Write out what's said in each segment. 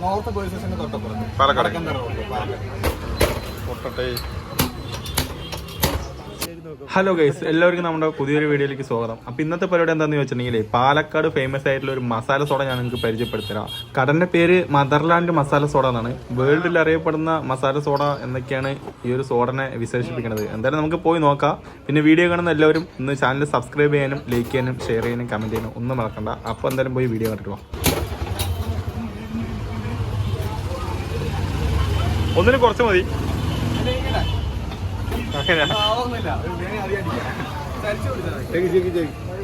North police സ്റ്റേഷന്റെ തൊട്ടപ്പുറത്ത് Palakkad. Hello guys, എല്ലാവർക്കും നമ്മുടെ പുതിയൊരു വീഡിയോയിലേക്ക് സ്വാഗതം. അപ്പോൾ ഇന്നത്തെ പരിപാടി എന്താണെന്ന് വെച്ചിട്ടുണ്ടെങ്കിൽ പാലക്കാട് ഫേമസ് ആയിട്ടുള്ള ഒരു മസാല സോഡ ഞാൻ നിങ്ങൾക്ക് പരിചയപ്പെടുത്തരാം. കടന്റെ പേര് മദർലാൻഡ് മസാല സോഡ എന്നാണ്. വേൾഡിൽ അറിയപ്പെടുന്ന മസാല സോഡ എന്നൊക്കെയാണ് ഈ ഒരു സോഡനെ വിശേഷിപ്പിക്കുന്നത്. എന്തായാലും നമുക്ക് പോയി നോക്കാം. പിന്നെ വീഡിയോ കാണുന്ന എല്ലാവരും ഇന്ന് ചാനൽ സബ്സ്ക്രൈബ് ചെയ്യാനും ലൈക്ക് ചെയ്യാനും ഷെയർ ചെയ്യാനും കമന്റ് ചെയ്യാനും ഒന്നും മറക്കണ്ട. അപ്പോൾ എന്തായാലും പോയി വീഡിയോ കണ്ടിട്ട് പോകാം. ഒന്നിന് കുറച്ച് മതി.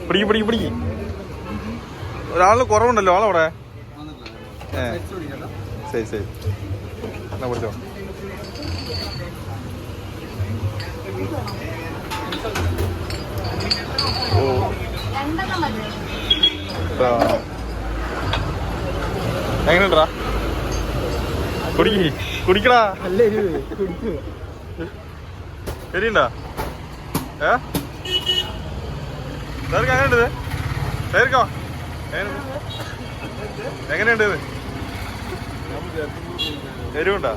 പിടിക്ക് ഒരാളിന് കുറവുണ്ടല്ലോ ആളവിടെ. ശരി ശരി, എന്നാ പിടിച്ചോ. എങ്ങനെയുണ്ടാ? കുടിക്കടാ. ശരിയുണ്ടാ? എങ്ങനെയുണ്ട്? ശരിക്കോ എങ്ങനെയുണ്ട്? എരിവുണ്ടാ?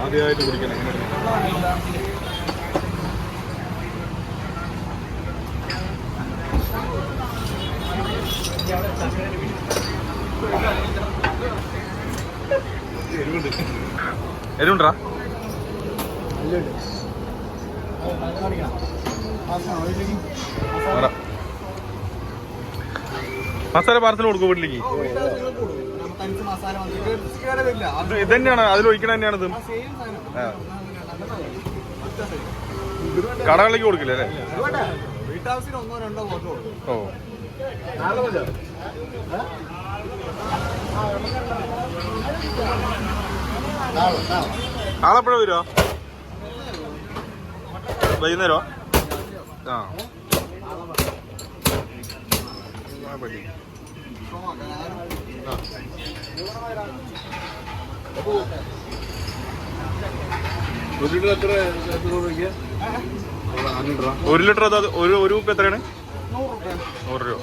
ആദ്യമായിട്ട് കുടിക്കണം. എരിവുണ്ടാ? മസാല പാർസൽ കൊടുക്കും വീട്ടിലേക്ക്. ഇത് തന്നെയാണ് അതിൽ ഒഴിക്കണ തന്നെയാണ്. ഇത് കടകളിലേക്ക് കൊടുക്കില്ല അല്ലേ? ഓ, ആളെപ്പോഴാ വരുമോ? വൈകുന്നേരോ? ആ, ഒരു ലിറ്റർ അത് ഒരു ഉപ്പ് എത്രയാണ്? 100 രൂപ.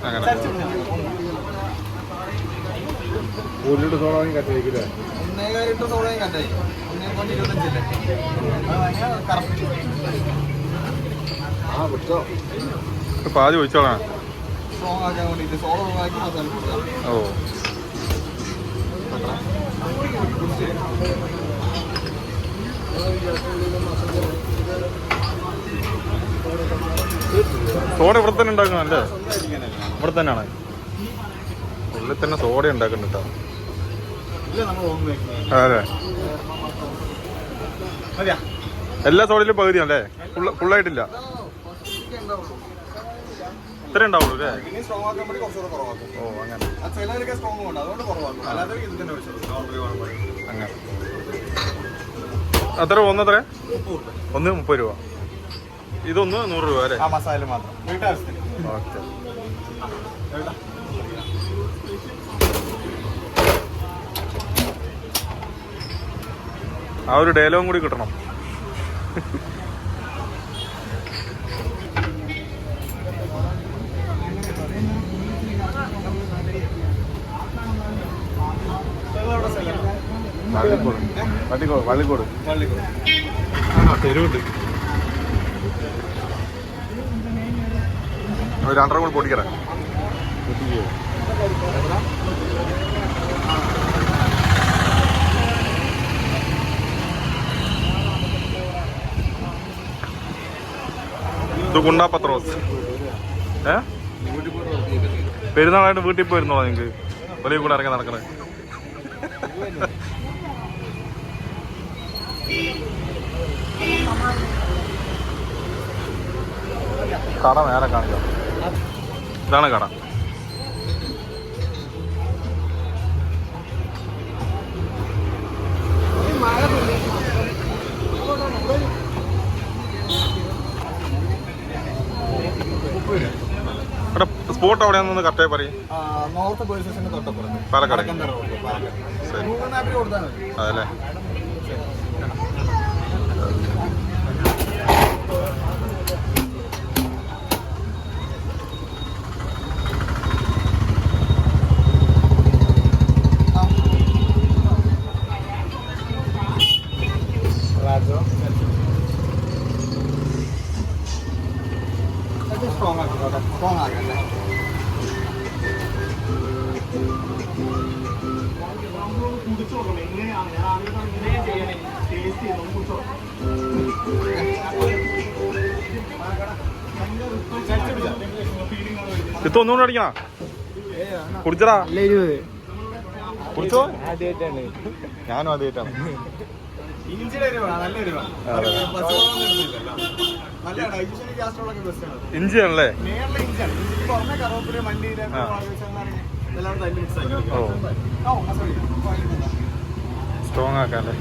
അങ്ങനെ 1 ലിറ്റർ സോഡ വാങ്ങി കറ്റായിക്കില്ലേ? 1.5 ലിറ്റർ സോഡ കറ്റായി 1.25. പാതി ഒഴിച്ചോളാം. ഓ, സോഡ ഇവിടെ തന്നെ ഉണ്ടാക്കണം അല്ലേ? ഇവിടെ തന്നെയാണ് ഉള്ളിൽ തന്നെ സോഡ ഉണ്ടാക്കുന്നുണ്ട് കേട്ടോ. അതെ, എല്ലാ സോഡയിലും പകുതിയാണല്ലേ? ഫുള്ളായിട്ടില്ല. ഇത്ര ഉണ്ടാവുള്ളൂ അല്ലേ? ഓ, അങ്ങനെ അങ്ങനെ. അത്ര ഒന്നത്ര 1 30 രൂപ. ഇതൊന്ന് 100 രൂപ അല്ലേ? മസാല മാത്രം. ഓക്കെ. ആ ഒരു ഡയലോഗും കൂടി കിട്ടണം. വള്ളിക്കോട് തെരുവുണ്ട്. ഒരു 2 കൂടി പൊട്ടിക്കറ. ഇത് ഗുണ്ടാ പത്രോസ്. പെരുന്നാളായിട്ട് വീട്ടിൽ പോയിരുന്നോളാം നിങ്ങൾക്ക്? വെളിയിൽ കൂടെ ഇറങ്ങി നടക്കണേ. കട നേരെ കാണിക്കാം. ഇതാണ് കട. സ്പോട്ട് എവിടെയാണെന്ന് കറക്റ്റായി പറയും. നോർത്ത് പോലീസ് സ്റ്റേഷന്റെ തൊട്ടപ്പുറത്ത് പാലക്കാട്. പാലക്കാട് ഗൂഗിൾ മാപ്പിൽ കൊടുത്താൽ മതി. അതല്ലേ. സ്ട്രോങ് ആക്കല്ലേ. ഇത് ഒന്നുകൂടെ അടിക്കണം. കുടിച്ചടാ. കുടിച്ചോ. ഞാനും ആദ്യമായിട്ടാണ്. ഇഞ്ചിയാണല്ലേ. സ്ട്രോങ് ആക്കാല്ലേ.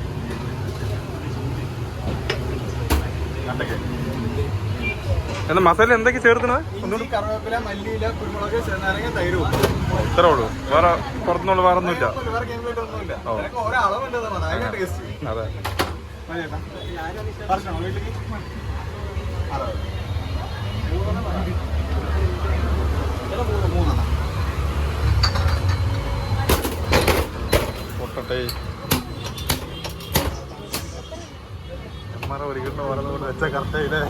എന്നാ മസാല എന്തൊക്കെ ചേർക്കുന്നത്? കറിവേപ്പില, മല്ലിയില, കുരുമുളക്, ചെറുനാരങ്ങ, തൈര്. ഇത്രേ ഉള്ളൂ. വേറെ പുറത്തുനിന്നുള്ള വേറെ ഒന്നുമില്ല. അതെ. പൊട്ടട്ടെ. ഒരിക്കലും പറഞ്ഞുകൊണ്ട് വെച്ച കറക്റ്റായില്ലേ.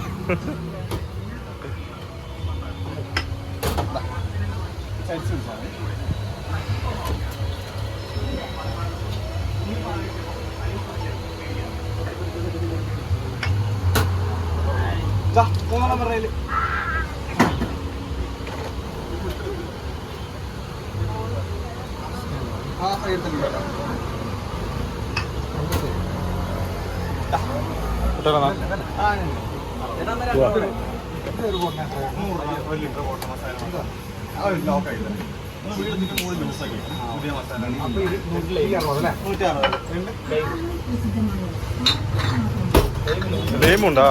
ലേമുണ്ടോ?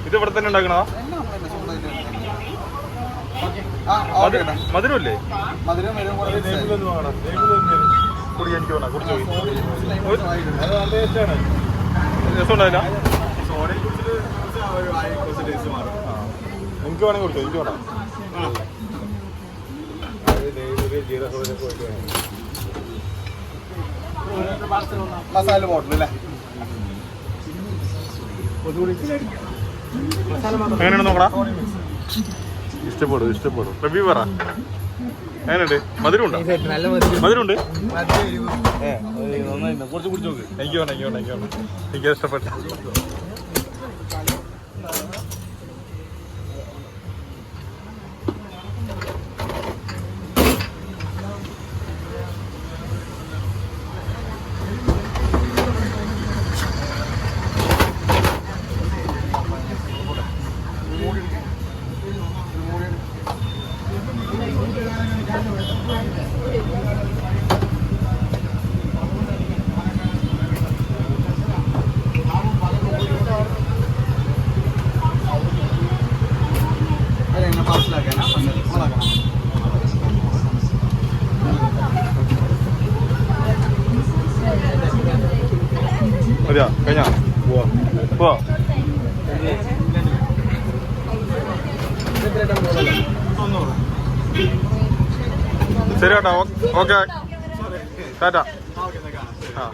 ഇത് ഇവിടെ തന്നെ ഉണ്ടാക്കണോ? മധുരമല്ലേ? കുടി. എനിക്ക് വേണം. കുടിച്ചു. രസമുണ്ടായില്ല. എനിക്ക് വേണമെങ്കിൽ കുടിച്ചോ. എനിക്ക് വേണം. മസാല ബോട്ടിൽ അല്ലേ? എങ്ങനെയാണ് നോക്കടാ. ഇഷ്ടപ്പെടും. റിവ്യൂ പറ. എങ്ങനെയുണ്ട്? മധുരമുണ്ടോ? മധുരമുണ്ട്. കുറച്ച് കുടിച്ചു നോക്ക്. എനിക്ക് വേണം. എനിക്ക് ഇഷ്ടപ്പെട്ട. മതിയാ? കഴിഞ്ഞാ പോവാ. ശരി കേട്ടോ. ഓക്കെ. ടാറ്റ. ആ.